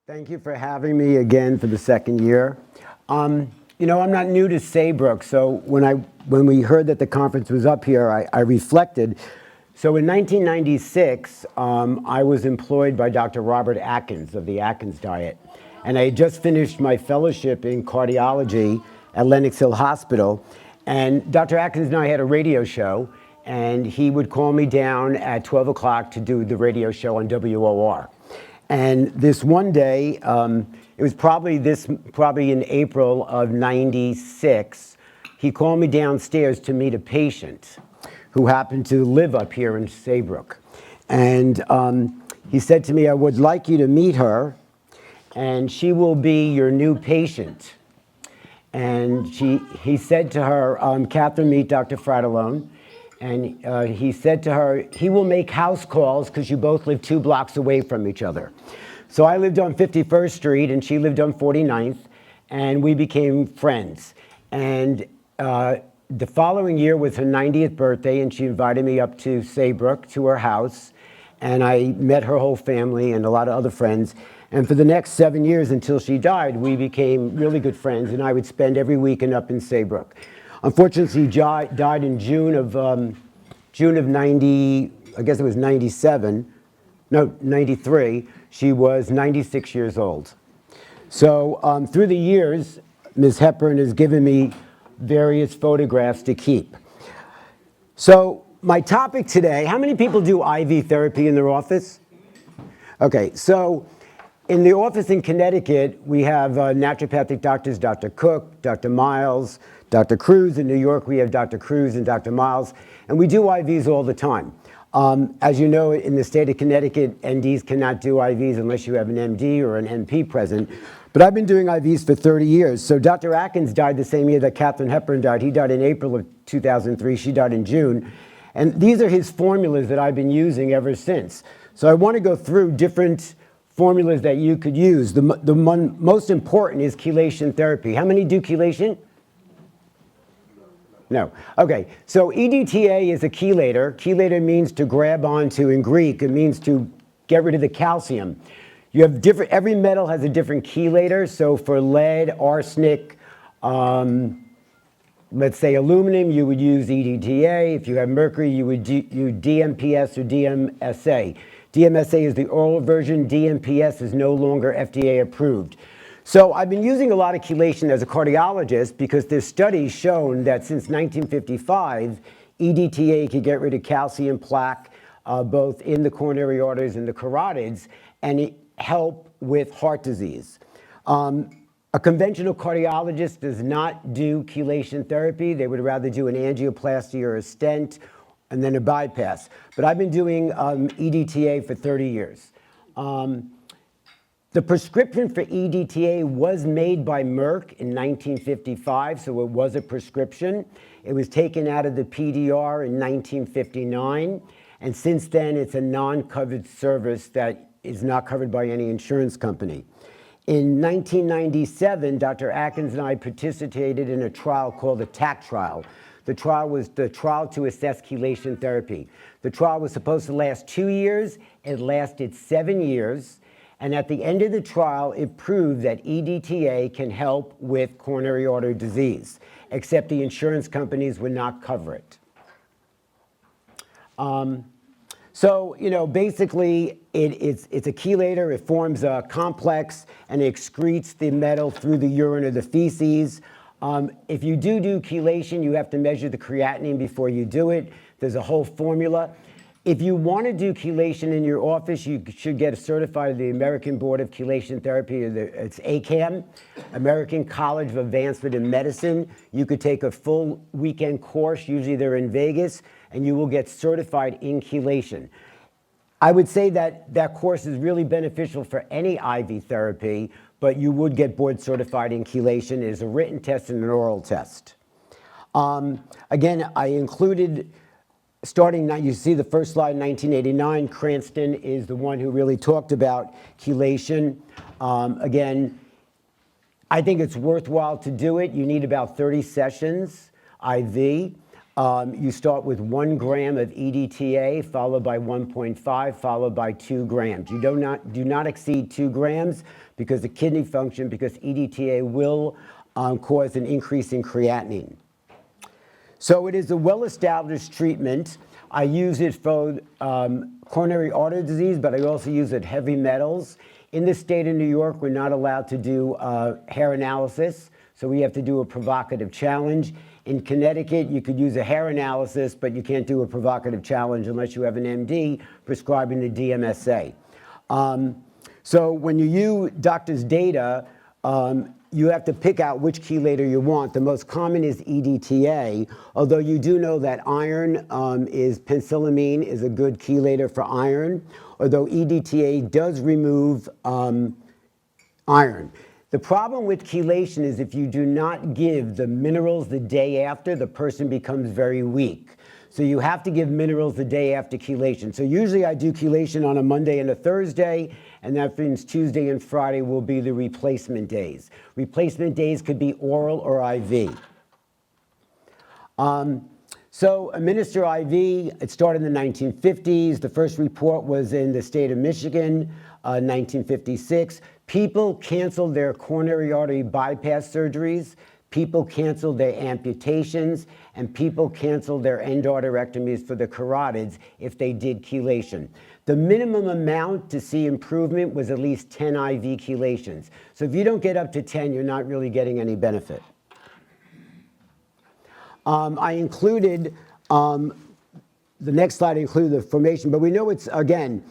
Thank you for having me again for the second year. I'm not new to Saybrook, so when we heard that the conference was up here, I reflected. So in 1996, I was employed by Dr. Robert Atkins of the Atkins diet, and I had just finished my fellowship in cardiology at Lenox Hill Hospital, and Dr. Atkins and I had a radio show, and he would call me down at 12 o'clock to do the radio show on WOR. And this one day, it was probably in April of '96, he called me downstairs to meet a patient who happened to live up here in Saybrook. And he said to me, I would like you to meet her, and she will be your new patient. And he said to her, Catherine, meet Dr. Fratellone. And he said to her, he will make house calls because you both live 2 blocks away from each other. So I lived on 51st Street and she lived on 49th, and we became friends. And the following year was her 90th birthday, and she invited me up to Saybrook to her house, and I met her whole family and a lot of other friends. And for the next 7 years until she died, we became really good friends, and I would spend every weekend up in Saybrook. Unfortunately, she died in June of 90, I guess it was 97, no, 93. She was 96 years old. So through the years, Ms. Hepburn has given me various photographs to keep. So my topic today, how many people do IV therapy in their office? Okay, so in the office in Connecticut, we have naturopathic doctors, Dr. Cook, Dr. Miles, Dr. Cruz. In New York, we have Dr. Cruz and Dr. Miles, and we do IVs all the time. As you know, in the state of Connecticut, NDs cannot do IVs unless you have an MD or an MP present. But I've been doing IVs for 30 years. So Dr. Atkins died the same year that Katharine Hepburn died. He died in April of 2003. She died in June. And these are his formulas that I've been using ever since. So I want to go through different formulas that you could use. The most important is chelation therapy. How many do chelation? No. Okay, so EDTA is a chelator. Chelator means to grab onto in Greek. It means to get rid of the calcium. You have every metal has a different chelator. So for lead, arsenic, let's say aluminum, you would use EDTA. If you have mercury, you would use DMPS or DMSA. DMSA is the oral version. DMPS is no longer FDA approved. So I've been using a lot of chelation as a cardiologist because there's studies shown that since 1955, EDTA can get rid of calcium plaque, both in the coronary arteries and the carotids, and it help with heart disease. A conventional cardiologist does not do chelation therapy. They would rather do an angioplasty or a stent and then a bypass. But I've been doing EDTA for 30 years. The prescription for EDTA was made by Merck in 1955, so it was a prescription. It was taken out of the PDR in 1959, and since then it's a non-covered service that is not covered by any insurance company. In 1997, Dr. Atkins and I participated in a trial called the TAC trial. The trial was the trial to assess chelation therapy. The trial was supposed to last 2 years. It lasted 7 years. And at the end of the trial, it proved that EDTA can help with coronary artery disease, except the insurance companies would not cover it. Basically, it's a chelator. It forms a complex and it excretes the metal through the urine or the feces. If you do chelation, you have to measure the creatinine before you do it. There's a whole formula. If you want to do chelation in your office, you should get certified by the American Board of Chelation Therapy. It's ACAM, American College of Advancement in Medicine. You could take a full weekend course, usually they're in Vegas, and you will get certified in chelation. I would say that that course is really beneficial for any IV therapy, but you would get board certified in chelation. It is a written test and an oral test. Again, I included starting now, you see the first slide, 1989, Cranston is the one who really talked about chelation. Again, I think it's worthwhile to do it. You need about 30 sessions IV. You start with 1 gram of EDTA, followed by 1.5, followed by 2 grams. You do not exceed 2 grams because the kidney function, because EDTA will cause an increase in creatinine. So it is a well-established treatment. I use it for coronary artery disease, but I also use it heavy metals. In the state of New York, we're not allowed to do hair analysis, so we have to do a provocative challenge. In Connecticut, you could use a hair analysis, but you can't do a provocative challenge unless you have an MD prescribing the DMSA. So when you use doctor's data, you have to pick out which chelator you want. The most common is EDTA, although you do know that iron penicillamine is a good chelator for iron, although EDTA does remove iron. The problem with chelation is if you do not give the minerals the day after, the person becomes very weak. So you have to give minerals the day after chelation. So usually I do chelation on a Monday and a Thursday, and that means Tuesday and Friday will be the replacement days. Replacement days could be oral or IV. So administer IV, it started in the 1950s. The first report was in the state of Michigan, 1956. People canceled their coronary artery bypass surgeries. People canceled their amputations, and people canceled their endarterectomies for the carotids if they did chelation. The minimum amount to see improvement was at least 10 IV chelations. So if you don't get up to 10, you're not really getting any benefit. I included, the next slide included the formation, but we know it's, again,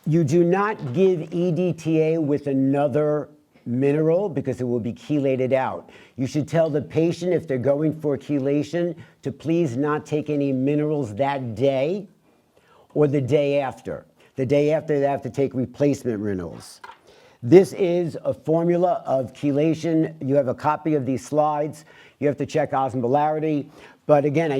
you do not give EDTA with another mineral because it will be chelated out. You should tell the patient if they're going for chelation to please not take any minerals that day or the day after. The day after, they have to take replacement minerals. This is a formula of chelation. You have a copy of these slides. You have to check osmolarity. But again,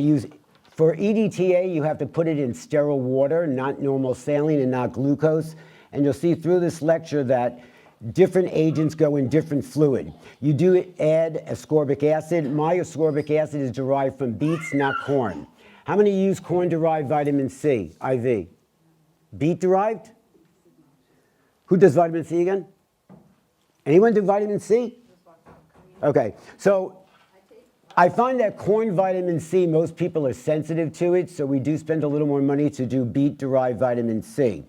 for EDTA, you have to put it in sterile water, not normal saline and not glucose. And you'll see through this lecture that different agents go in different fluid. You do add ascorbic acid. My ascorbic acid is derived from beets, not corn. How many use corn-derived vitamin C, IV? Beet-derived? Who does vitamin C again? Anyone do vitamin C? Okay, so I find that corn vitamin C, most people are sensitive to it, so we do spend a little more money to do beet-derived vitamin C.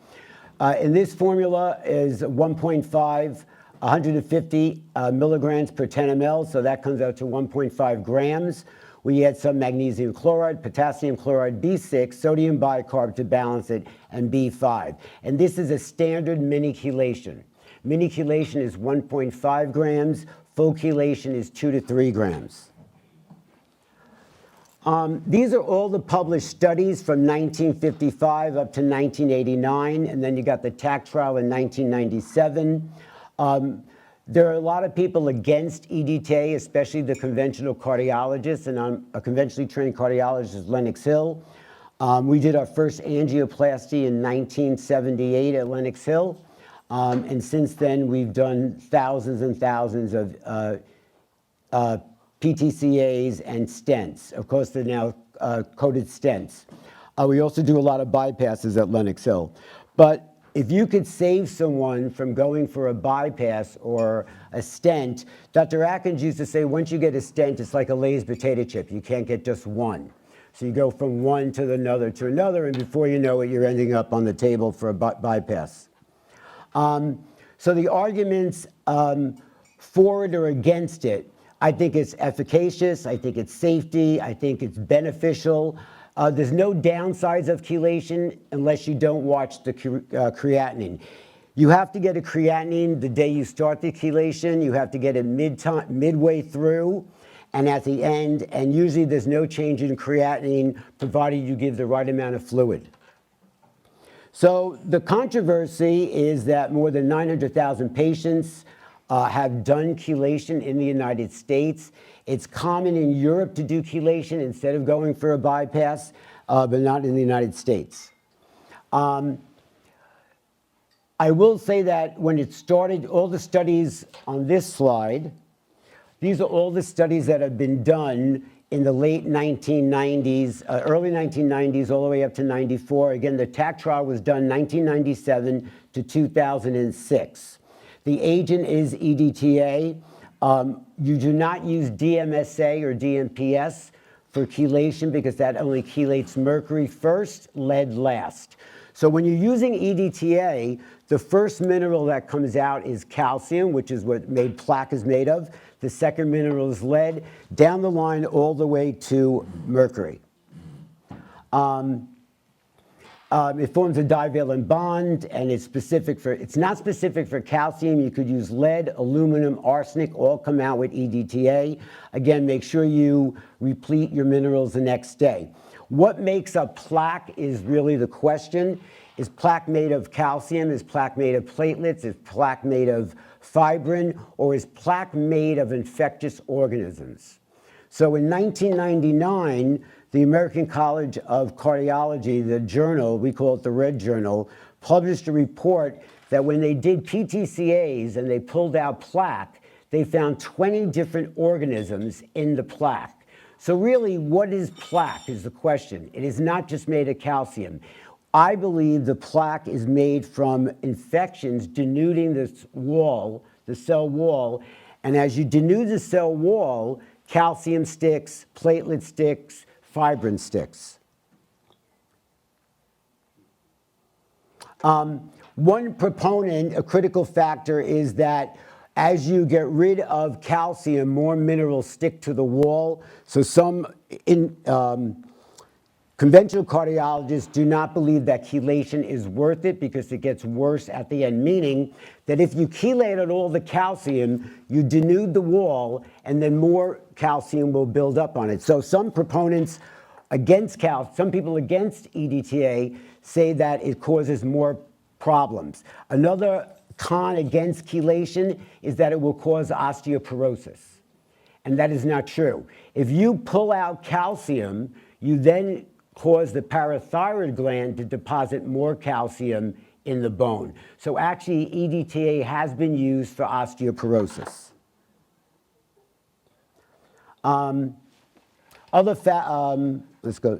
In this formula is 1.5, 150 milligrams per 10 ml, so that comes out to 1.5 grams. We add some magnesium chloride, potassium chloride, B6, sodium bicarb to balance it, and B5. And this is a standard mini chelation. Mini chelation is 1.5 grams, full chelation is 2 to 3 grams. These are all the published studies from 1955 up to 1989, and then you got the TAC trial in 1997. There are a lot of people against EDTA, especially the conventional cardiologists, and I'm a conventionally trained cardiologist, Lenox Hill. We did our first angioplasty in 1978 at Lenox Hill, and since then we've done thousands and thousands of PTCAs and stents. Of course, they're now coated stents. We also do a lot of bypasses at Lenox Hill. But if you could save someone from going for a bypass or a stent, Dr. Atkins used to say, once you get a stent, it's like a Lay's potato chip. You can't get just one. So you go from one to another, and before you know it, you're ending up on the table for a bypass. So the arguments for it or against it, I think it's efficacious, I think it's safety, I think it's beneficial. There's no downsides of chelation unless you don't watch the creatinine. You have to get a creatinine the day you start the chelation. You have to get it midway through and at the end. And usually there's no change in creatinine provided you give the right amount of fluid. So the controversy is that more than 900,000 patients have done chelation in the United States. It's common in Europe to do chelation instead of going for a bypass, but not in the United States. I will say that when it started, all the studies on this slide, these are all the studies that have been done in the late 1990s, early 1990s, all the way up to 94. Again, the TAC trial was done 1997 to 2006. The agent is EDTA. You do not use DMSA or DMPS for chelation because that only chelates mercury first, lead last. So when you're using EDTA, the first mineral that comes out is calcium, which is what plaque is made of. The second mineral is lead, down the line all the way to mercury. It forms a divalent bond, and it's not specific for calcium. You could use lead, aluminum, arsenic, all come out with EDTA. Again, make sure you replete your minerals the next day. What makes up plaque is really the question. Is plaque made of calcium? Is plaque made of platelets? Is plaque made of fibrin? Or is plaque made of infectious organisms? So in 1999, the American College of Cardiology, the journal, we call it the Red Journal, published a report that when they did PTCAs and they pulled out plaque, they found 20 different organisms in the plaque. So really, what is plaque is the question. It is not just made of calcium. I believe the plaque is made from infections denuding this wall, the cell wall, and as you denude the cell wall, calcium sticks, platelet sticks, fibrin sticks. One proponent, a critical factor, is that as you get rid of calcium, more minerals stick to the wall. So some conventional cardiologists do not believe that chelation is worth it because it gets worse at the end, meaning that if you chelated all the calcium, you denude the wall, and then more calcium will build up on it. So some proponents against some people against EDTA say that it causes more problems. Another con against chelation is that it will cause osteoporosis, and that is not true. If you pull out calcium, you then cause the parathyroid gland to deposit more calcium in the bone. So actually, EDTA has been used for osteoporosis. Let's go.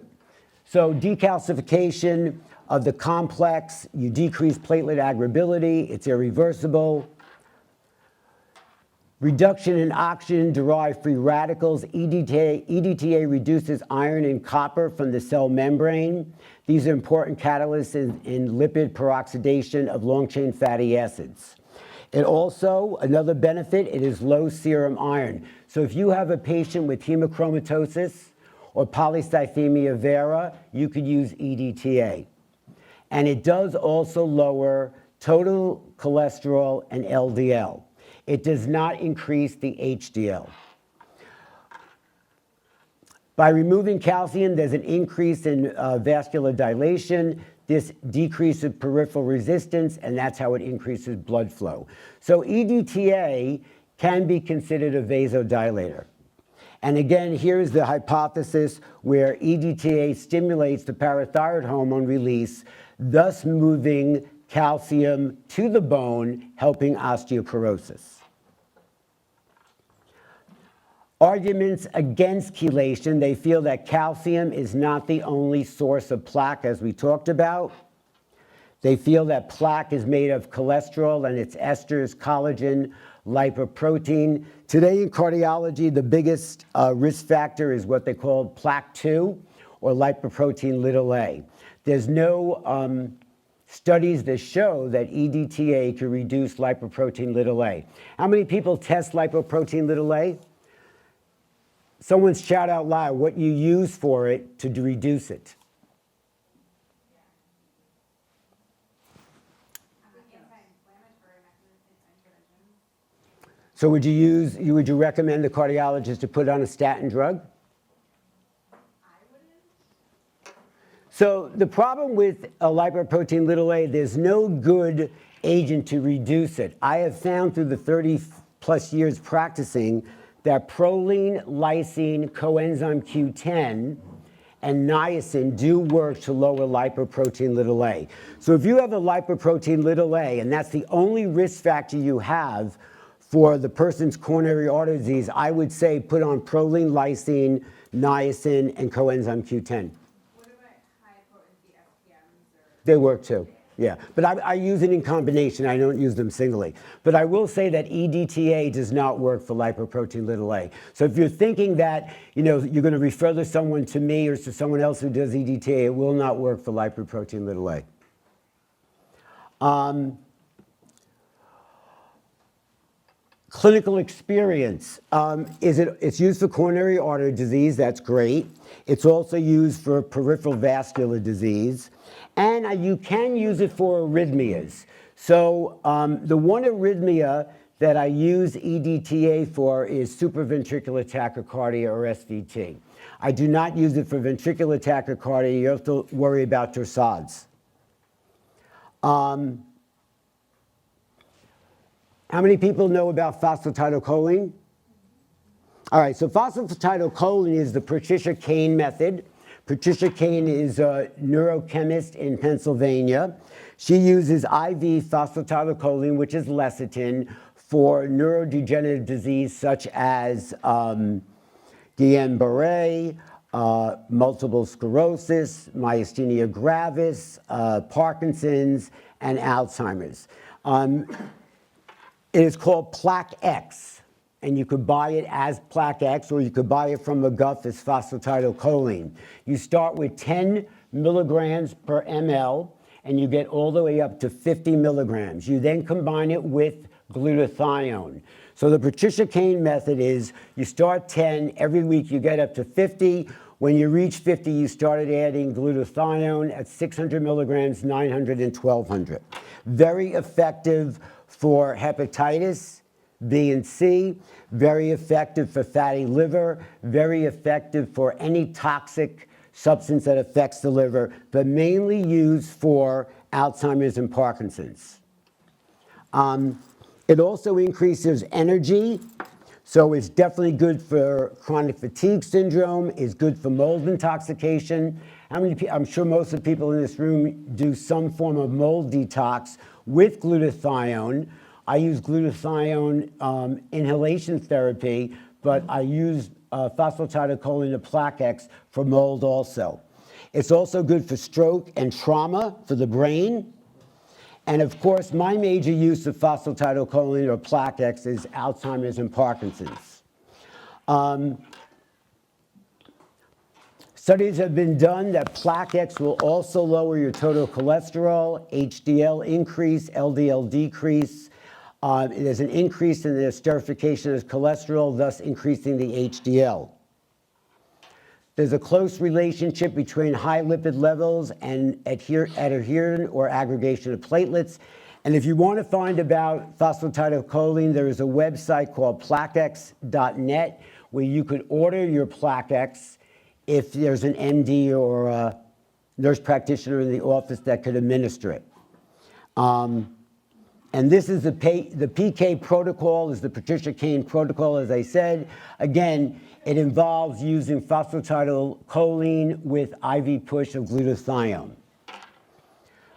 So decalcification of the complex, you decrease platelet aggregability, it's irreversible. Reduction in oxygen-derived free radicals. EDTA reduces iron and copper from the cell membrane. These are important catalysts in lipid peroxidation of long-chain fatty acids. It also, another benefit, it is low serum iron. So if you have a patient with hemochromatosis or polycythemia vera, you could use EDTA. And it does also lower total cholesterol and LDL. It does not increase the HDL. By removing calcium, there's an increase in vascular dilation. This decreases peripheral resistance, and that's how it increases blood flow. So EDTA can be considered a vasodilator. And again, here's the hypothesis where EDTA stimulates the parathyroid hormone release, thus moving calcium to the bone, helping osteoporosis. Arguments against chelation, they feel that calcium is not the only source of plaque, as we talked about. They feel that plaque is made of cholesterol and its esters, collagen, lipoprotein. Today in cardiology, the biggest risk factor is what they call plaque 2, or lipoprotein little a. There's no studies that show that EDTA can reduce lipoprotein little a. How many people test lipoprotein little a? Someone shout out loud what you use for it to reduce it. So would you recommend the cardiologist to put on a statin drug? So the problem with a lipoprotein little a, there's no good agent to reduce it. I have found through the 30 plus years practicing that proline, lysine, coenzyme Q10, and niacin do work to lower lipoprotein little a. So if you have a lipoprotein little a, and that's the only risk factor you have for the person's coronary artery disease, I would say put on proline, lysine, niacin, and coenzyme Q10. What about high-potency SPMs? They work too, yeah. But I use it in combination. I don't use them singly. But I will say that EDTA does not work for lipoprotein little a. So if you're thinking that you're going to refer someone to me or to someone else who does EDTA, it will not work for lipoprotein little a. Clinical experience. It's used for coronary artery disease. That's great. It's also used for peripheral vascular disease. And you can use it for arrhythmias. So the one arrhythmia that I use EDTA for is supraventricular tachycardia, or SVT. I do not use it for ventricular tachycardia. You have to worry about torsades. How many people know about phosphatidylcholine? All right, so phosphatidylcholine is the Patricia Kane method. Patricia Kane is a neurochemist in Pennsylvania. She uses IV phosphatidylcholine, which is lecithin, for neurodegenerative disease such as Guillain-Barré, multiple sclerosis, myasthenia gravis, Parkinson's, and Alzheimer's. It is called Plaque X, and you could buy it as Plaque X, or you could buy it from McGuff as phosphatidylcholine. You start with 10 milligrams per ml, and you get all the way up to 50 milligrams. You then combine it with glutathione. So the Patricia Kane method is you start 10, every week you get up to 50. When you reach 50, you started adding glutathione at 600 milligrams, 900, and 1200. Very effective for hepatitis B and C, very effective for fatty liver, very effective for any toxic substance that affects the liver, but mainly used for Alzheimer's and Parkinson's. It also increases energy, so it's definitely good for chronic fatigue syndrome, it's good for mold intoxication. I'm sure most of the people in this room do some form of mold detox with glutathione. I use glutathione inhalation therapy, but I use phosphatidylcholine and Plaque X for mold also. It's also good for stroke and trauma for the brain. And of course, my major use of phosphatidylcholine or Plaque X is Alzheimer's and Parkinson's. Studies have been done that Plaque X will also lower your total cholesterol, HDL increase, LDL decrease. There's an increase in the esterification of cholesterol, thus increasing the HDL. There's a close relationship between high lipid levels and adherent or aggregation of platelets. And if you want to find about phosphatidylcholine, there is a website called plaquex.net where you could order your Plaque X if there's an MD or a nurse practitioner in the office that could administer it. And this is the PK protocol, is the Patricia Kane protocol, as I said. Again, it involves using phosphatidylcholine with IV push of glutathione.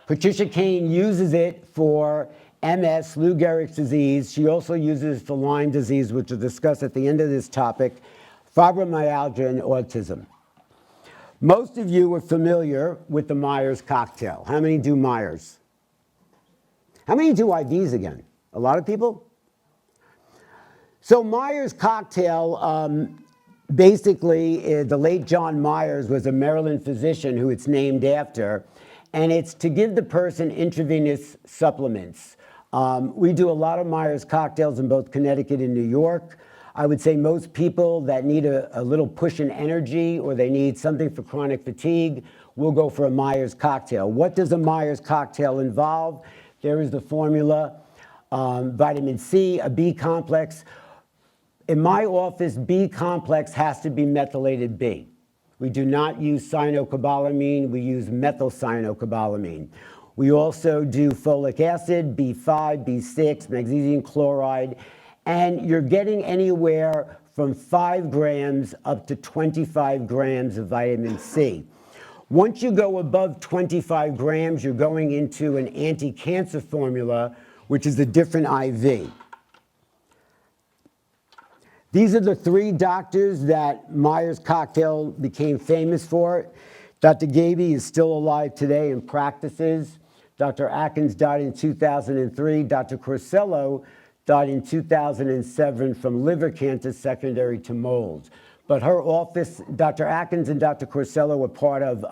Patricia Kane uses it for MS, Lou Gehrig's disease. She also uses it for Lyme disease, which we'll discuss at the end of this topic, fibromyalgia, and autism. Most of you are familiar with the Myers cocktail. How many do Myers? How many do IVs again? A lot of people? So Myers cocktail, basically, the late John Myers was a Maryland physician who it's named after, and it's to give the person intravenous supplements. We do a lot of Myers cocktails in both Connecticut and New York. I would say most people that need a little push in energy or they need something for chronic fatigue will go for a Myers cocktail. What does a Myers cocktail involve? There is the formula, vitamin C, a B complex. In my office, B complex has to be methylated B. We do not use cyanocobalamin, we use methylcyanocobalamin. We also do folic acid, B5, B6, magnesium chloride, and you're getting anywhere from 5 grams up to 25 grams of vitamin C. Once you go above 25 grams, you're going into an anti-cancer formula, which is a different IV. These are the three doctors that Myers cocktail became famous for. Dr. Gaby is still alive today and practices. Dr. Atkins died in 2003. Dr. Corsello died in 2007 from liver cancer secondary to mold. But her office, Dr. Atkins and Dr. Corsello were part of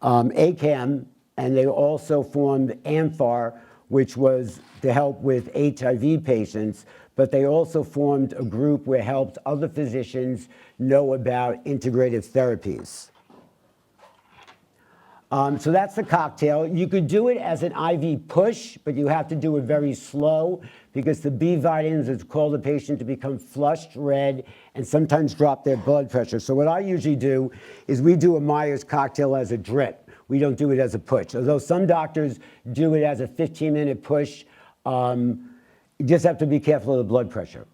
ACAM, and they also formed AMFAR, which was to help with HIV patients, but they also formed a group where helped other physicians know about integrative therapies. So that's the cocktail. You could do it as an IV push, but you have to do it very slow because the B vitamins has called the patient to become flushed, red, and sometimes drop their blood pressure. So what I usually do is we do a Myers cocktail as a drip. We don't do it as a push. Although some doctors do it as a 15-minute push, you just have to be careful of the blood pressure.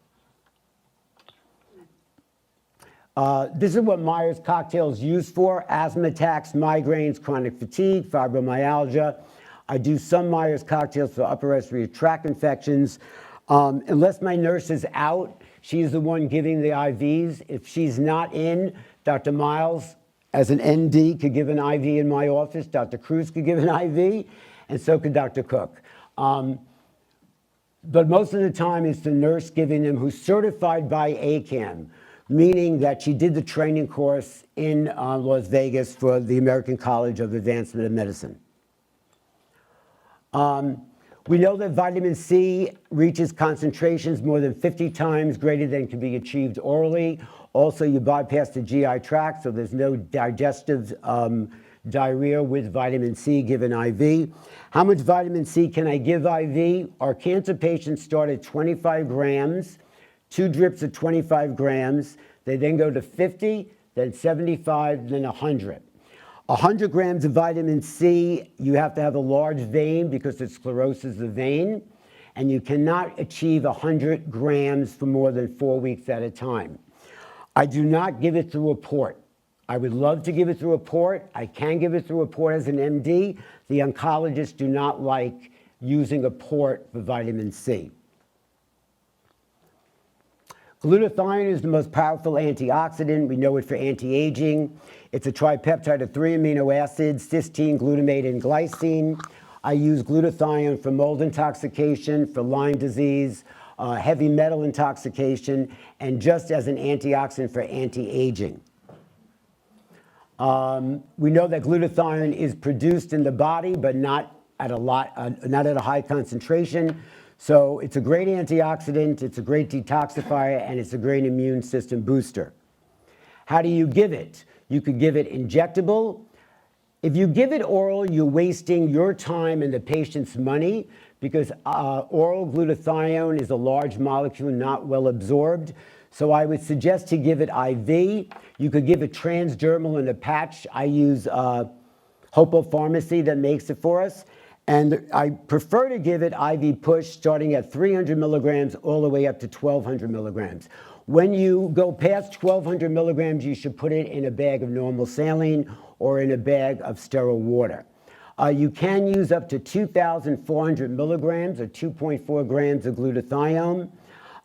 This is what Myers cocktail is used for: asthma attacks, migraines, chronic fatigue, fibromyalgia. I do some Myers cocktails for upper respiratory tract infections. Unless my nurse is out, she's the one giving the IVs. If she's not in, Dr. Miles, as an ND, could give an IV in my office. Dr. Cruz could give an IV, and so could Dr. Cook. But most of the time, it's the nurse giving them, who's certified by ACAM, meaning that she did the training course in Las Vegas for the American College of Advancement of Medicine. We know that vitamin C reaches concentrations more than 50 times greater than can be achieved orally. Also, you bypass the GI tract, so there's no digestive diarrhea with vitamin C given IV. How much vitamin C can I give IV? Our cancer patients start at 25 grams. 2 drips of 25 grams. They then go to 50, then 75, then 100. 100 grams of vitamin C, you have to have a large vein because it scleroses the vein, and you cannot achieve 100 grams for more than 4 weeks at a time. I do not give it through a port. I would love to give it through a port. I can give it through a port as an MD. The oncologists do not like using a port for vitamin C. Glutathione is the most powerful antioxidant. We know it for anti-aging. It's a tripeptide of 3 amino acids: cysteine, glutamate, and glycine. I use glutathione for mold intoxication, for Lyme disease, heavy metal intoxication, and just as an antioxidant for anti-aging. We know that glutathione is produced in the body, but not at a high concentration. So it's a great antioxidant, it's a great detoxifier, and it's a great immune system booster. How do you give it? You could give it injectable. If you give it oral, you're wasting your time and the patient's money because oral glutathione is a large molecule, not well absorbed. So I would suggest to give it IV. You could give it transdermal in a patch. I use Hopo Pharmacy that makes it for us. And I prefer to give it IV push starting at 300 milligrams all the way up to 1,200 milligrams. When you go past 1,200 milligrams, you should put it in a bag of normal saline or in a bag of sterile water. You can use up to 2,400 milligrams or 2.4 grams of glutathione.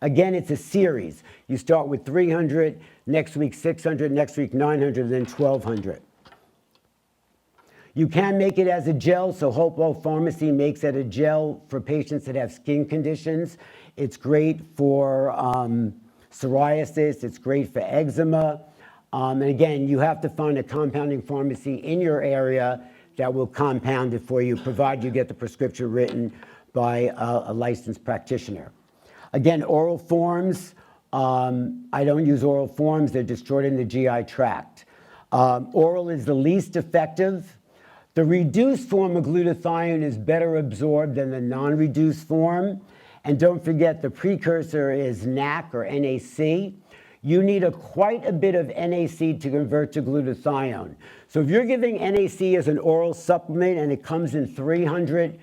Again, it's a series. You start with 300, next week 600, next week 900, then 1,200. You can make it as a gel, so Hopo Pharmacy makes it a gel for patients that have skin conditions. It's great for psoriasis, it's great for eczema. And again, you have to find a compounding pharmacy in your area that will compound it for you, provided you get the prescription written by a licensed practitioner. Again, oral forms, I don't use oral forms, they're destroyed in the GI tract. Oral is the least effective. The reduced form of glutathione is better absorbed than the non-reduced form. And don't forget, the precursor is NAC or NAC. You need quite a bit of NAC to convert to glutathione. So if you're giving NAC as an oral supplement and it comes in 300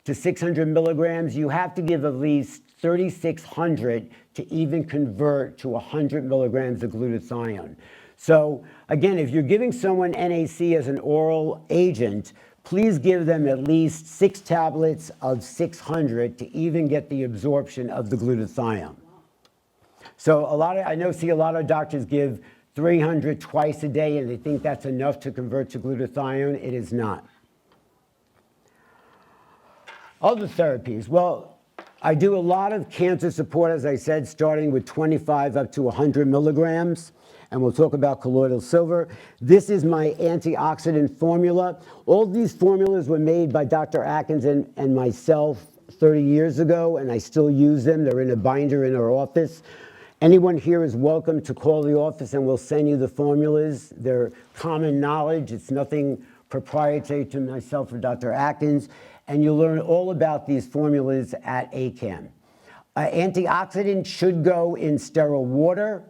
to 600 milligrams, you have to give at least 3,600 to even convert to 100 milligrams of glutathione. So again, if you're giving someone NAC as an oral agent, please give them at least 6 tablets of 600 to even get the absorption of the glutathione. So see a lot of doctors give 300 twice a day, and they think that's enough to convert to glutathione. It is not. Other therapies. Well, I do a lot of cancer support, as I said, starting with 25 up to 100 milligrams. And we'll talk about colloidal silver. This is my antioxidant formula. All these formulas were made by Dr. Atkins and myself 30 years ago, and I still use them. They're in a binder in our office. Anyone here is welcome to call the office and we'll send you the formulas. They're common knowledge. It's nothing proprietary to myself or Dr. Atkins. And you'll learn all about these formulas at ACAM. Antioxidants should go in sterile water,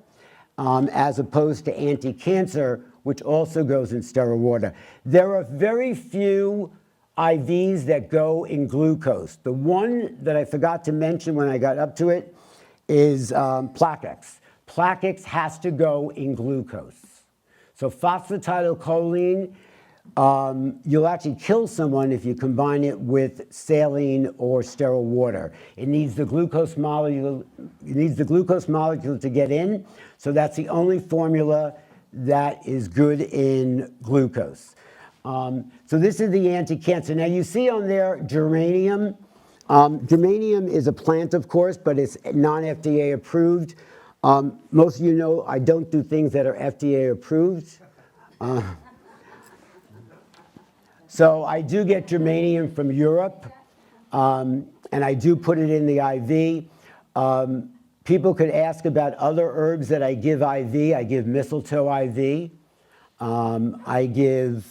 as opposed to anti-cancer, which also goes in sterile water. There are very few IVs that go in glucose. The one that I forgot to mention when I got up to it is Plaquex. Plaquex has to go in glucose. So phosphatidylcholine, you'll actually kill someone if you combine it with saline or sterile water. It needs the glucose molecule. It needs the glucose molecule to get in. So that's the only formula that is good in glucose. So this is the anti-cancer. Now you see on there geranium. Geranium is a plant, of course, but it's non-FDA approved. Most of you know I don't do things that are FDA approved. So I do get germanium from Europe, and I do put it in the IV. People could ask about other herbs that I give IV. I give mistletoe IV. I give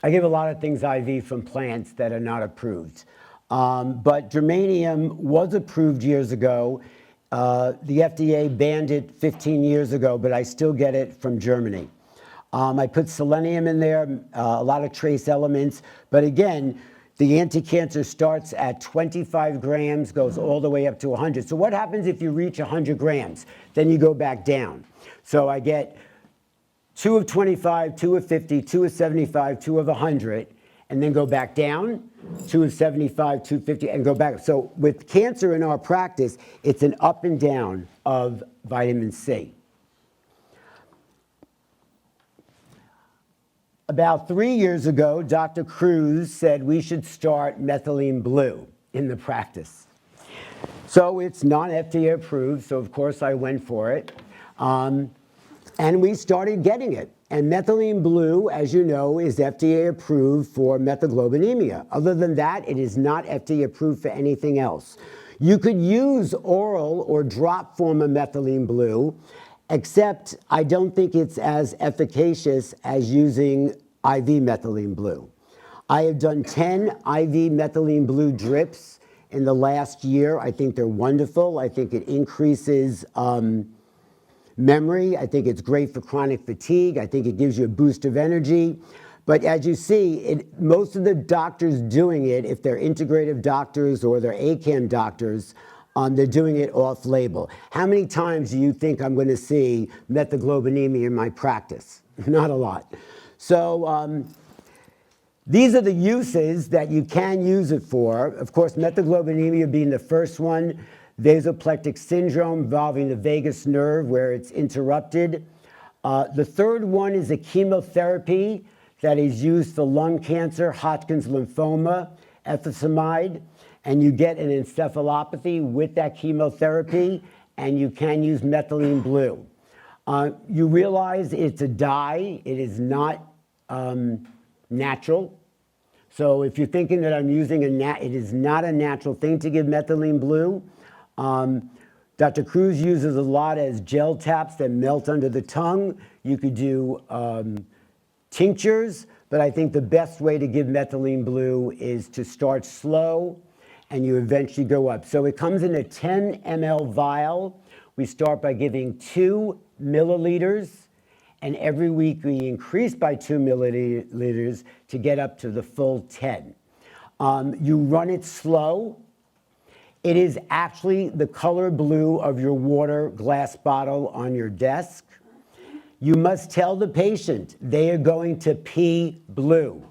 a lot of things IV from plants that are not approved. But germanium was approved years ago. The FDA banned it 15 years ago, but I still get it from Germany. I put selenium in there, a lot of trace elements. But again, the anti-cancer starts at 25 grams, goes all the way up to 100. So what happens if you reach 100 grams? Then you go back down. So I get 2 of 25, 2 of 50, 2 of 75, 2 of 100, and then go back down, 2 of 75, 2 of 50, and go back. So with cancer in our practice, it's an up and down of vitamin C. About 3 years ago, Dr. Cruz said we should start methylene blue in the practice. So it's non-FDA approved, so of course I went for it. And we started getting it. And methylene blue, as you know, is FDA approved for methaglobinemia. Other than that, it is not FDA approved for anything else. You could use oral or drop form of methylene blue, except I don't think it's as efficacious as using IV methylene blue. I have done 10 IV methylene blue drips in the last year. I think they're wonderful. I think it increases memory. I think it's great for chronic fatigue. I think it gives you a boost of energy. But as you see, most of the doctors doing it, if they're integrative doctors or they're ACAM doctors, they're doing it off-label. How many times do you think I'm going to see methaglobinemia in my practice? Not a lot. So these are the uses that you can use it for. Of course, methaglobinemia being the first one, vasoplectic syndrome involving the vagus nerve where it's interrupted. The third one is a chemotherapy that is used for lung cancer, Hodgkin's lymphoma, efzosamide. And you get an encephalopathy with that chemotherapy, and you can use methylene blue. You realize it's a dye. It is not natural. So if you're thinking that I'm using it is not a natural thing to give methylene blue. Dr. Cruz uses a lot as gel taps that melt under the tongue. You could do tinctures, but I think the best way to give methylene blue is to start slow, and you eventually go up. So it comes in a 10 ml vial. We start by giving 2 milliliters, and every week we increase by 2 milliliters to get up to the full 10. You run it slow. It is actually the color blue of your water glass bottle on your desk. You must tell the patient they are going to pee blue.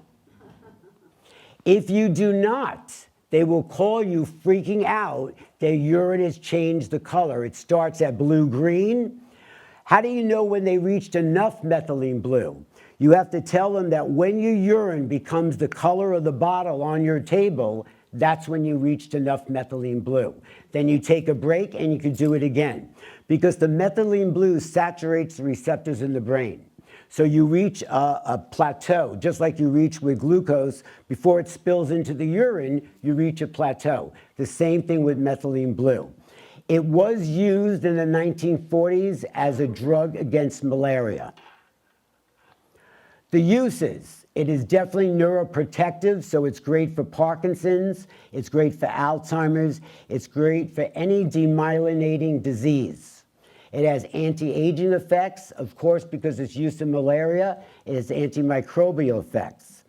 If you do not, they will call you freaking out. Their urine has changed the color. It starts at blue-green. How do you know when they reached enough methylene blue? You have to tell them that when your urine becomes the color of the bottle on your table, that's when you reached enough methylene blue. Then you take a break and you can do it again, because the methylene blue saturates the receptors in the brain. So you reach a plateau, just like you reach with glucose. Before it spills into the urine, you reach a plateau. The same thing with methylene blue. It was used in the 1940s as a drug against malaria. The uses: it is definitely neuroprotective, so it's great for Parkinson's, it's great for Alzheimer's, it's great for any demyelinating disease. It has anti-aging effects, of course, because it's used in malaria. It has antimicrobial effects.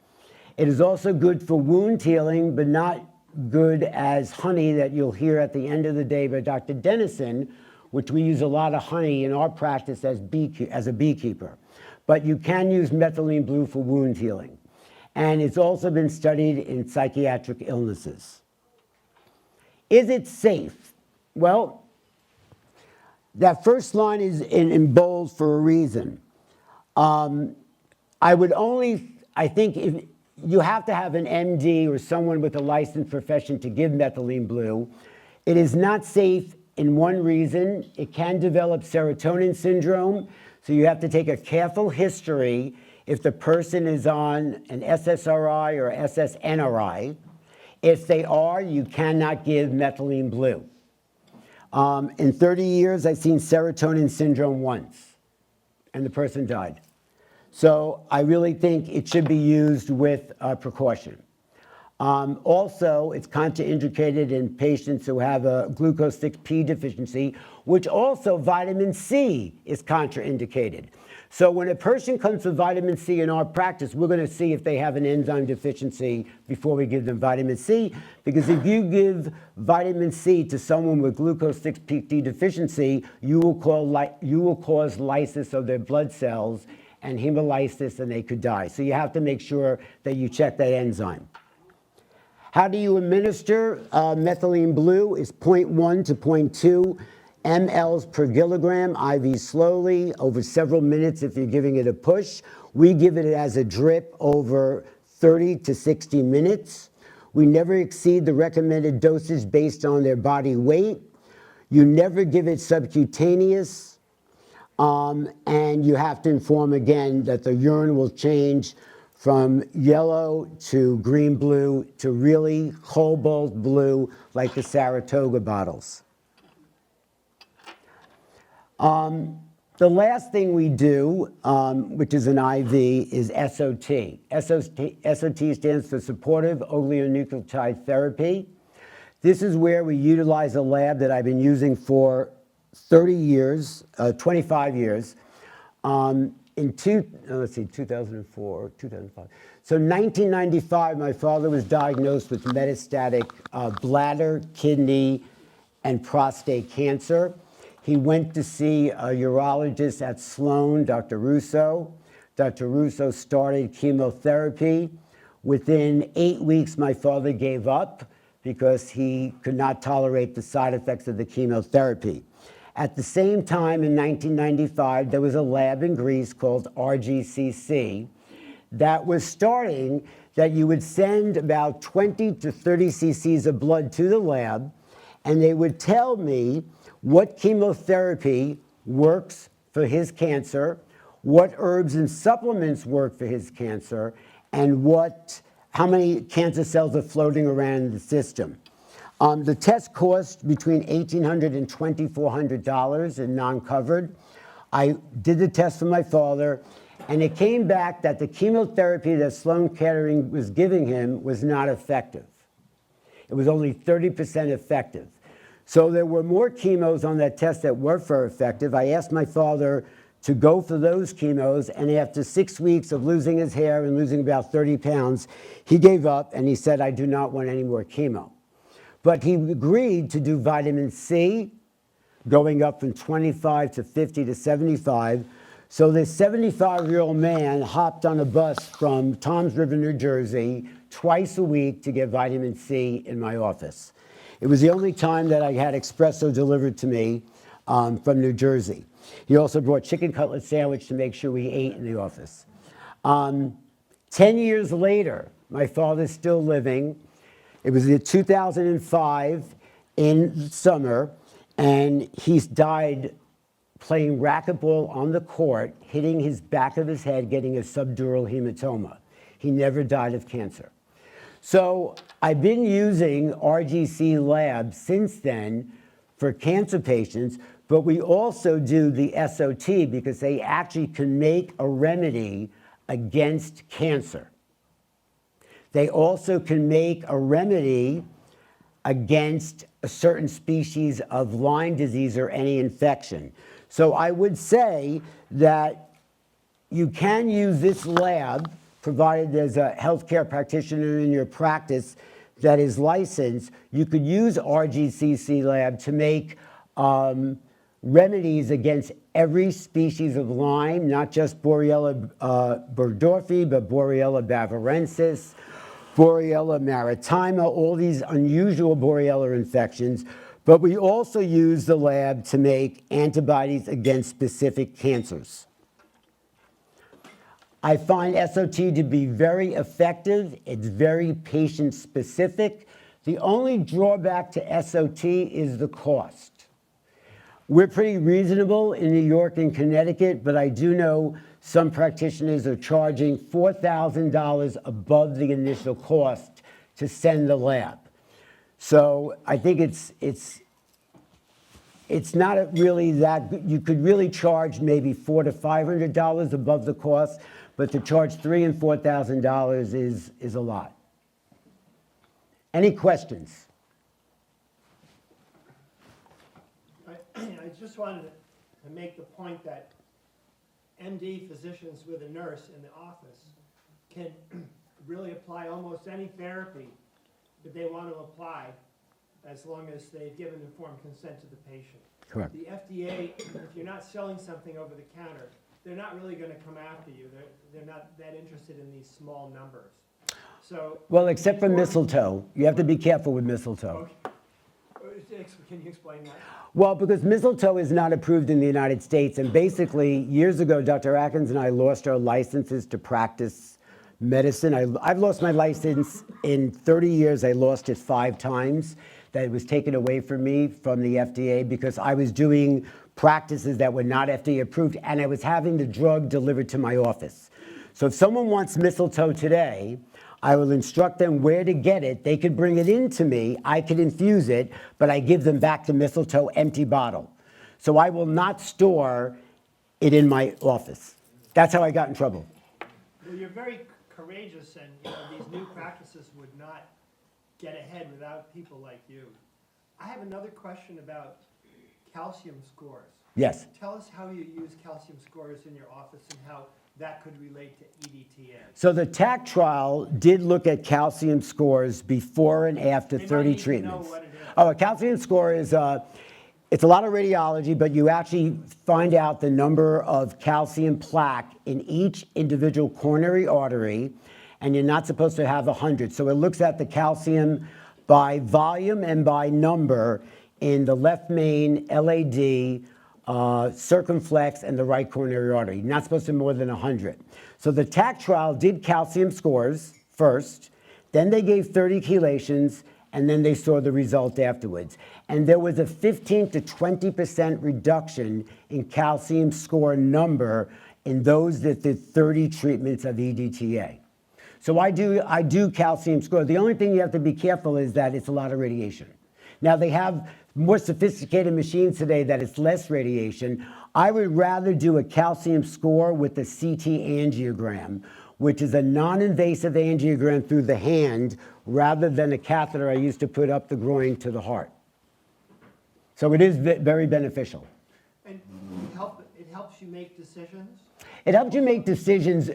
It is also good for wound healing, but not good as honey that you'll hear at the end of the day by Dr. Dennison, which we use a lot of honey in our practice as a beekeeper. But you can use methylene blue for wound healing. And it's also been studied in psychiatric illnesses. Is it safe? Well, that first line is in bold for a reason. I think if you have to have an MD or someone with a licensed profession to give methylene blue. It is not safe in one reason. It can develop serotonin syndrome, so you have to take a careful history if the person is on an SSRI or SSNRI. If they are, you cannot give methylene blue. In 30 years, I've seen serotonin syndrome once, and the person died. So I really think it should be used with precaution. Also, it's contraindicated in patients who have a glucose-6P deficiency, which also vitamin C is contraindicated. So when a person comes with vitamin C in our practice, we're going to see if they have an enzyme deficiency before we give them vitamin C, because if you give vitamin C to someone with glucose-6P deficiency, you will cause lysis of their blood cells and hemolysis, and they could die. So you have to make sure that you check that enzyme. How do you administer methylene blue? Is 0.1 to 0.2 mLs per kilogram, IV slowly, over several minutes if you're giving it a push. We give it as a drip over 30 to 60 minutes. We never exceed the recommended dosage based on their body weight. You never give it subcutaneous. And you have to inform again that the urine will change from yellow to green-blue to really cobalt blue like the Saratoga bottles. The last thing we do, which is an IV, is SOT. SOT stands for Supportive Oligonucleotide Therapy. This is where we utilize a lab that I've been using for 30 years, 25 years. In 2004, 2005. So 1995, my father was diagnosed with metastatic bladder, kidney, and prostate cancer. He went to see a urologist at Sloan, Dr. Russo. Dr. Russo started chemotherapy. Within 8 weeks, my father gave up because he could not tolerate the side effects of the chemotherapy. At the same time, in 1995, there was a lab in Greece called RGCC that was starting that you would send about 20 to 30 cc's of blood to the lab, and they would tell me what chemotherapy works for his cancer, what herbs and supplements work for his cancer, and how many cancer cells are floating around in the system. The test cost between $1,800 and $2,400 and non-covered. I did the test for my father, and it came back that the chemotherapy that Sloan Kettering was giving him was not effective. It was only 30% effective. So there were more chemos on that test that were effective. I asked my father to go for those chemos, and after 6 weeks of losing his hair and losing about 30 pounds, he gave up and he said, "I do not want any more chemo." But he agreed to do vitamin C, going up from 25 to 50 to 75. So this 75-year-old man hopped on a bus from Toms River, New Jersey twice a week to get vitamin C in my office. It was the only time that I had espresso delivered to me from New Jersey. He also brought chicken cutlet sandwich to make sure we ate in the office. 10 years later, my father's still living. It was in 2005 in summer, and he's died playing racquetball on the court, hitting his back of his head, getting a subdural hematoma. He never died of cancer. So I've been using RGC Lab since then for cancer patients, but we also do the SOT because they actually can make a remedy against cancer. They also can make a remedy against a certain species of Lyme disease or any infection. So I would say that you can use this lab, provided there's a healthcare practitioner in your practice that is licensed. You could use RGCC Lab to make remedies against every species of Lyme, not just Borrelia burgdorferi, but Borrelia bavarensis, Borrelia maritima, all these unusual Borrelia infections. But we also use the lab to make antibodies against specific cancers. I find SOT to be very effective. It's very patient specific. The only drawback to SOT is the cost. We're pretty reasonable in New York and Connecticut, but I do know some practitioners are charging $4,000 above the initial cost to send the lab. So I think it's not really that good. You could really charge maybe $400 to $500 above the cost, but to charge $3,000 and $4,000 is a lot. Any questions? I just wanted to make the point that MD physicians with a nurse in the office can really apply almost any therapy that they want to apply as long as they've given informed consent to the patient. Correct. The FDA, if you're not selling something over the counter, they're not really going to come after you. They're not that interested in these small numbers. So, Well, except for mistletoe. You have to be careful with mistletoe. okay. Can you explain that? Well, because mistletoe is not approved in the United States, and basically, years ago, Dr. Atkins and I lost our licenses to practice medicine. I've lost my license in 30 years. I lost it 5 times. That was taken away from me from the FDA because I was doing practices that were not FDA approved, and I was having the drug delivered to my office. So if someone wants mistletoe today, I will instruct them where to get it. They could bring it in to me. I could infuse it, but I give them back the mistletoe empty bottle. So I will not store it in my office. That's how I got in trouble. Well, you're very courageous, and these new practices would not get ahead without people like you. I have another question about calcium scores. Yes. Tell us how you use calcium scores in your office and how that could relate to EDTA. So the TAC trial did look at calcium scores before and after They might 30 need to know treatments. what it is. Oh, a calcium score is, it's a lot of radiology, but you actually find out the number of calcium plaque in each individual coronary artery, and you're not supposed to have 100. So it looks at the calcium by volume and by number in the left main, LAD, circumflex, and the right coronary artery. You're not supposed to more than 100. So the TAC trial did calcium scores first, then they gave 30 chelations, and then they saw the result afterwards. And there was a 15 to 20% reduction in calcium score number in those that did 30 treatments of EDTA. So I do calcium score. The only thing you have to be careful is that it's a lot of radiation. Now they have more sophisticated machines today that it's less radiation. I would rather do a calcium score with a CT angiogram, which is a non-invasive angiogram through the hand, rather than a catheter I used to put up the groin to the heart. So it is very beneficial. And it helps you make decisions? It helps you make decisions,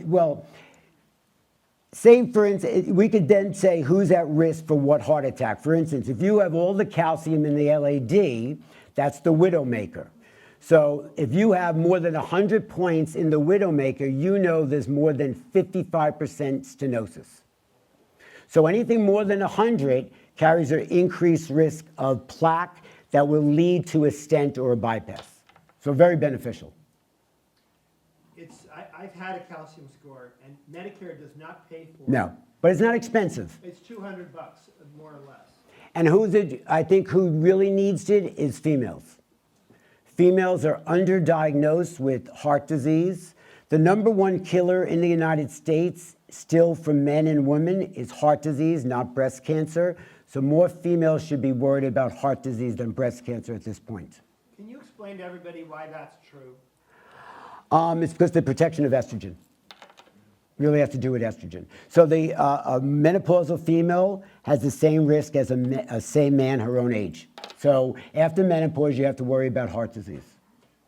well, say, for instance, we could then say who's at risk for what heart attack. For instance, if you have all the calcium in the LAD, that's the widowmaker. So if you have more than 100 points in the widowmaker, you know there's more than 55% stenosis. So anything more than 100 carries an increased risk of plaque that will lead to a stent or a bypass. So very beneficial. I've had a calcium score, and Medicare does not pay for it. No, but it's not expensive. It's $200, more or less. And I think who really needs it is females. Females are underdiagnosed with heart disease. The number one killer in the United States, still for men and women, is heart disease, not breast cancer. So more females should be worried about heart disease than breast cancer at this point. Can you explain to everybody why that's true? It's because the protection of estrogen. Really has to do with estrogen. So a menopausal female has the same risk as a same man her own age. So after menopause, you have to worry about heart disease.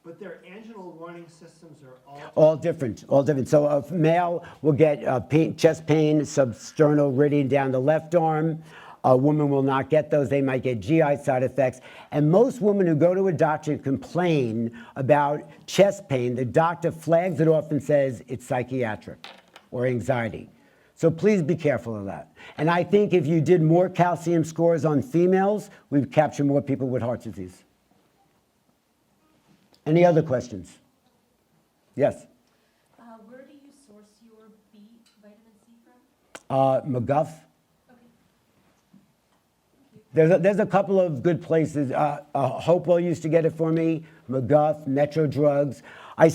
But their anginal warning systems are All different, all different. So a male will get chest pain, substernal iridium down the left arm. A woman will not get those. They might get GI side effects. And most women who go to a doctor and complain about chest pain, the doctor flags it off and says it's psychiatric or anxiety. So please be careful of that. And I think if you did more calcium scores on females, we'd capture more people with heart disease. Any other questions? Yes? Where do you source your B vitamin C from? McGuff. Okay. There's a couple of good places. Hopewell used to get it for me, McGuff, Metro Drugs. I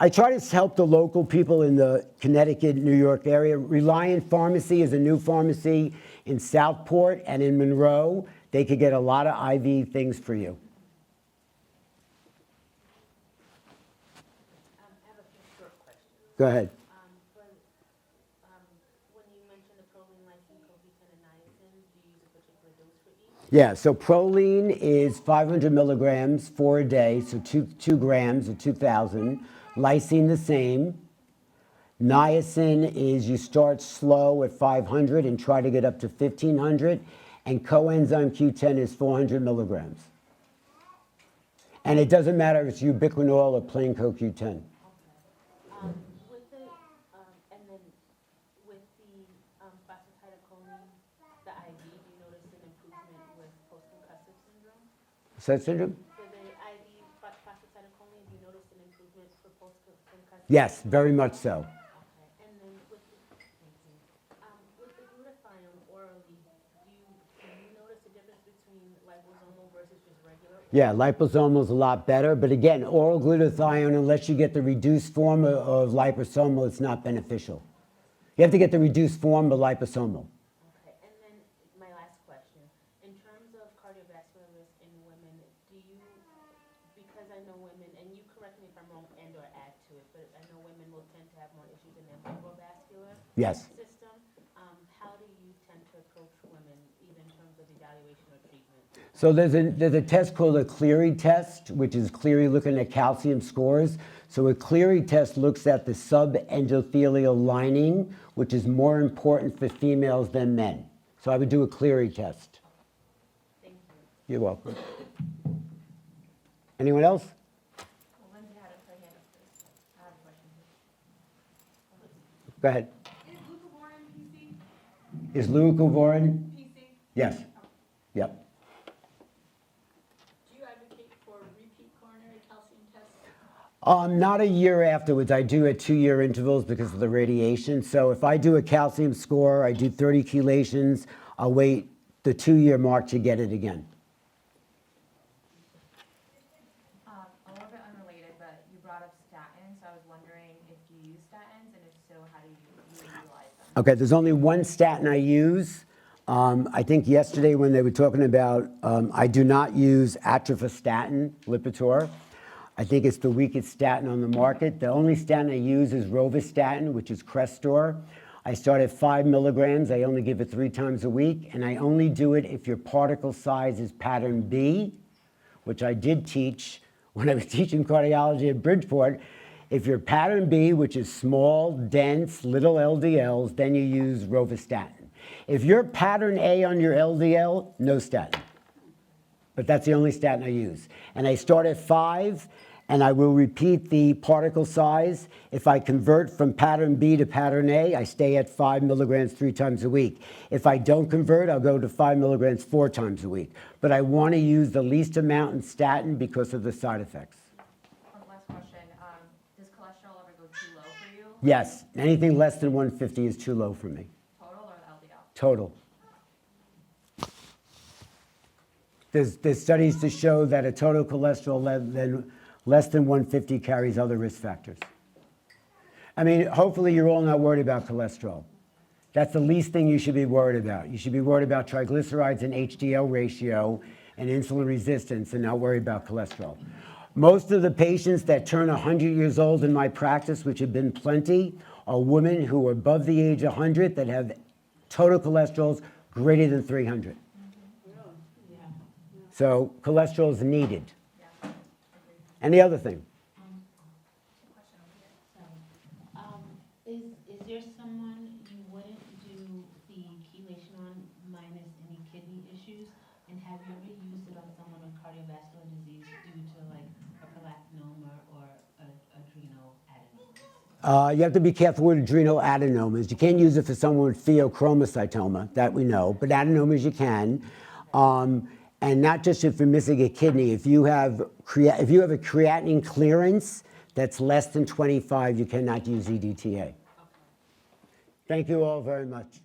try to help the local people in the Connecticut, New York area. Reliant Pharmacy is a new pharmacy in Southport and in Monroe. They could get a lot of IV things for you. I have a few short questions. Go ahead. When you mentioned the proline, lysine, CoQ10, and niacin, do you use a particular dose for each? Yeah, so proline is 500 milligrams for a day, so 2 grams or 2,000. Lysine the same. Niacin is you start slow at 500 and try to get up to 1,500. And coenzyme Q10 is 400 milligrams. And it doesn't matter if it's ubiquinol or plain CoQ10. Okay. With the, and then with the phosphatidylcholine, the IV, do you notice an improvement with post-concussive syndrome? Is that syndrome? For the IV phosphatidylcholine, do you notice an improvement for post-concussive? Yes, very much so. Okay. And then with the glutathione orally, can you notice a difference between liposomal versus just regular? Yeah, liposomal is a lot better, but again, oral glutathione, unless you get the reduced form of liposomal, it's not beneficial. You have to get the reduced form of liposomal. Okay, and then my last question. In terms of cardiovascular risk in women, because I know women, and you correct me if I'm wrong and or add to it, but I know women will tend to have more issues in their microvascular Yes. system. How do you tend to approach women, either in terms of evaluation or treatment? So there's a test called a Cleary test, which is Cleary looking at calcium scores. So a Cleary test looks at the subendothelial lining, which is more important for females than men. So I would do a Cleary test. Thank you. You're welcome. Anyone else? Well, Lindsay had her hand up first. I have a question. Go ahead. Is glucovorin PC? Is leucovorin? PC? Yes. Yep. Do you advocate for repeat coronary calcium tests? Not a year afterwards. I do at 2-year intervals because of the radiation. So if I do a calcium score, I do 30 chelations, I'll wait the 2-year mark to get it again. A little bit unrelated, but you brought up statins, so I was wondering if you use statins, and if so, how do you utilize them? Okay, there's only one statin I use. I think yesterday when they were talking about, I do not use atorvastatin, Lipitor. I think it's the weakest statin on the market. The only statin I use is rovastatin, which is Crestor. I start at 5 milligrams. I only give it 3 times a week, and I only do it if your particle size is pattern B, which I did teach when I was teaching cardiology at Bridgeport. If you're pattern B, which is small, dense, little LDLs, then you use rovastatin. If you're pattern A on your LDL, no statin. But that's the only statin I use. And I start at 5, and I will repeat the particle size. If I convert from pattern B to pattern A, I stay at 5 milligrams 3 times a week. If I don't convert, I'll go to 5 milligrams 4 times a week. But I want to use the least amount in statin because of the side effects. Last question, does cholesterol ever go too low for you? Yes, anything less than 150 is too low for me. Total or LDL? Total. There's studies to show that a total cholesterol less than 150 carries other risk factors. I mean, hopefully you're all not worried about cholesterol. That's the least thing you should be worried about. You should be worried about triglycerides and HDL ratio and insulin resistance and not worry about cholesterol. Most of the patients that turn 100 years old in my practice, which have been plenty, are women who are above the age of 100 that have total cholesterols greater than 300. So cholesterol is needed. And the other thing, Is there someone you wouldn't do the chelation on minus any kidney issues? And have you ever used it on someone with cardiovascular disease due to like a prolactinoma or adrenal adenomas? you have to be careful with adrenal adenomas. You can't use it for someone with pheochromocytoma, that we know, but adenomas you can. And not just if you're missing a kidney. If you have a creatinine clearance that's less than 25, you cannot use EDTA. Thank you all very much.